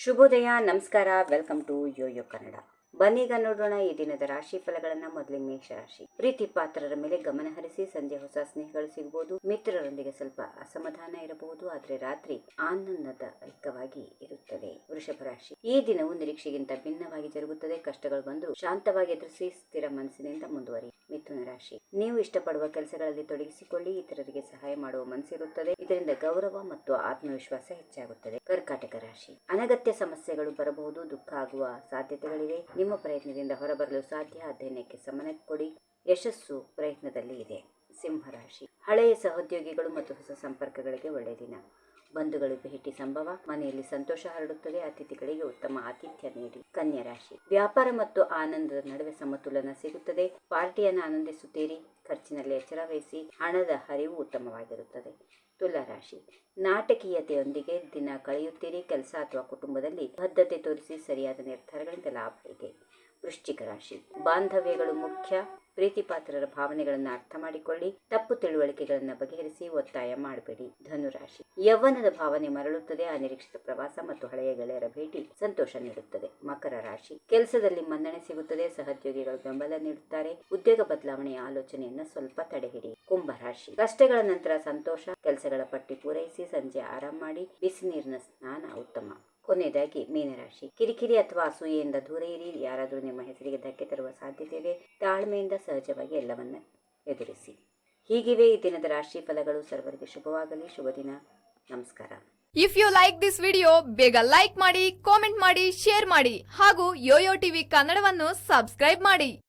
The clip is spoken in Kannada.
ಶುಭೋದಯ, ನಮಸ್ಕಾರ. Welcome to YoYo Kannada. ಬನ್ನೀಗ ನೋಡೋಣ ಈ ದಿನದ ರಾಶಿ ಫಲಗಳನ್ನ. ಮೊದಲೇ ಮೇಷರಾಶಿ. ಪ್ರೀತಿ ಪಾತ್ರರ ಮೇಲೆ ಗಮನ ಹರಿಸಿ. ಸಂಜೆ ಹೊಸ ಸ್ನೇಹಗಳು ಸಿಗಬಹುದು. ಮಿತ್ರರೊಂದಿಗೆ ಸ್ವಲ್ಪ ಅಸಮಾಧಾನ ಇರಬಹುದು, ಆದ್ರೆ ರಾತ್ರಿ ಆನಂದದಾಯಕವಾಗಿ ಇರುತ್ತದೆ. ವೃಷಭ ರಾಶಿ. ಈ ದಿನವು ನಿರೀಕ್ಷೆಗಿಂತ ಭಿನ್ನವಾಗಿ ಜರುಗುತ್ತದೆ. ಕಷ್ಟಗಳು ಬಂದರೂ ಶಾಂತವಾಗಿ ಎದುರಿಸಿ ಸ್ಥಿರ ಮನಸ್ಸಿನಿಂದ ಮುಂದುವರಿ. ಮಿಥುನ ರಾಶಿ. ನೀವು ಇಷ್ಟಪಡುವ ಕೆಲಸಗಳಲ್ಲಿ ತೊಡಗಿಸಿಕೊಳ್ಳಿ. ಇತರರಿಗೆ ಸಹಾಯ ಮಾಡುವ ಮನಸ್ಸಿರುತ್ತದೆ. ಇದರಿಂದ ಗೌರವ ಮತ್ತು ಆತ್ಮವಿಶ್ವಾಸ ಹೆಚ್ಚಾಗುತ್ತದೆ. ಕರ್ಕಾಟಕ ರಾಶಿ. ಅನಗತ್ಯ ಸಮಸ್ಯೆಗಳು ಬರಬಹುದು. ದುಃಖ ಆಗುವ ಸಾಧ್ಯತೆಗಳಿವೆ. ನಿಮ್ಮ ಪ್ರಯತ್ನದಿಂದ ಹೊರಬರಲು ಸಾಧ್ಯ. ಅಧ್ಯಯನಕ್ಕೆ ಸಮಯ ಕೊಡಿ. ಯಶಸ್ಸು ಪ್ರಯತ್ನದಲ್ಲಿ ಇದೆ. ಸಿಂಹರಾಶಿ. ಹಳೆಯ ಸಹೋದ್ಯೋಗಿಗಳು ಮತ್ತು ಹೊಸ ಸಂಪರ್ಕಗಳಿಗೆ ಒಳ್ಳೆಯ ದಿನ. ಬಂಧುಗಳು ಭೇಟಿ ಸಂಭವ. ಮನೆಯಲ್ಲಿ ಸಂತೋಷ ಹರಡುತ್ತದೆ. ಅತಿಥಿಗಳಿಗೆ ಉತ್ತಮ ಆತಿಥ್ಯ ನೀಡಿ. ಕನ್ಯಾ ರಾಶಿ. ವ್ಯಾಪಾರ ಮತ್ತು ಆನಂದದ ನಡುವೆ ಸಮತೋಲನ ಸಿಗುತ್ತದೆ. ಪಾರ್ಟಿಯನ್ನು ಆನಂದಿಸುತ್ತೀರಿ. ಖರ್ಚಿನಲ್ಲಿ ಎಚ್ಚರ ವಹಿಸಿ. ಹಣದ ಹರಿವು ಉತ್ತಮವಾಗಿರುತ್ತದೆ. ತುಲಾ ರಾಶಿ. ನಾಟಕೀಯತೆಯೊಂದಿಗೆ ದಿನ ಕಳೆಯುತ್ತೀರಿ. ಕೆಲಸ ಅಥವಾ ಕುಟುಂಬದಲ್ಲಿ ಬದ್ಧತೆ ತೋರಿಸಿ ಸರಿಯಾದ ನಿರ್ಧಾರಗಳಿಂದ ಲಾಭ ಇದೆ. ವೃಶ್ಚಿಕ ರಾಶಿ. ಬಾಂಧವ್ಯಗಳು ಮುಖ್ಯ. ಪ್ರೀತಿ ಪಾತ್ರರ ಭಾವನೆಗಳನ್ನು ಅರ್ಥ ಮಾಡಿಕೊಳ್ಳಿ. ತಪ್ಪು ತಿಳುವಳಿಕೆಗಳನ್ನು ಬಗೆಹರಿಸಿ. ಒತ್ತಾಯ ಮಾಡಬೇಡಿ. ಧನುರಾಶಿ. ಯೌವನದ ಭಾವನೆ ಮರಳುತ್ತದೆ. ಅನಿರೀಕ್ಷಿತ ಪ್ರವಾಸ ಮತ್ತು ಹಳೆಯ ಗೆಳೆಯರ ಭೇಟಿ ಸಂತೋಷ ನೀಡುತ್ತದೆ. ಮಕರ ರಾಶಿ. ಕೆಲಸದಲ್ಲಿ ಮನ್ನಣೆ ಸಿಗುತ್ತದೆ. ಸಹೋದ್ಯೋಗಿಗಳು ಬೆಂಬಲ ನೀಡುತ್ತಾರೆ. ಉದ್ಯೋಗ ಬದಲಾವಣೆಯ ಆಲೋಚನೆಯನ್ನು ಸ್ವಲ್ಪ ತಡೆಹಿಡಿ. ಕುಂಭ ರಾಶಿ. ಕಷ್ಟಗಳ ನಂತರ ಸಂತೋಷ. ಕೆಲಸಗಳ ಪಟ್ಟಿ ಪೂರೈಸಿ. ಸಂಜೆ ಆರಾಮ ಮಾಡಿ. ಬಿಸಿ ನೀರಿನ ಸ್ನಾನ ಉತ್ತಮ. ಕೊನೆಯದಾಗಿ ಮೀನರಾಶಿ. ಕಿರಿಕಿರಿ ಅಥವಾ ಅಸೂಯೆಯಿಂದ ದೂರ ಇರಿ. ಯಾರಾದರೂ ನಿಮ್ಮ ಹೆಸರಿಗೆ ಧಕ್ಕೆ ತರುವ ಸಾಧ್ಯತೆ ಇದೆ. ತಾಳ್ಮೆಯಿಂದ ಸಹಜವಾಗಿ ಎಲ್ಲವನ್ನ ಎದುರಿಸಿ. ಹೀಗಿವೆ ಈ ದಿನದ ರಾಶಿ ಫಲಗಳು. ಸರ್ವರಿಗೆ ಶುಭವಾಗಲಿ. ಶುಭ ದಿನ. ನಮಸ್ಕಾರ. If you like this video, ಬೇಗ ಲೈಕ್ ಮಾಡಿ, ಕಾಮೆಂಟ್ ಮಾಡಿ, ಶೇರ್ ಮಾಡಿ ಹಾಗೂ ಯೋಯೋ ಟಿವಿ ಕನ್ನಡವನ್ನು ಸಬ್ಸ್ಕ್ರೈಬ್ ಮಾಡಿ.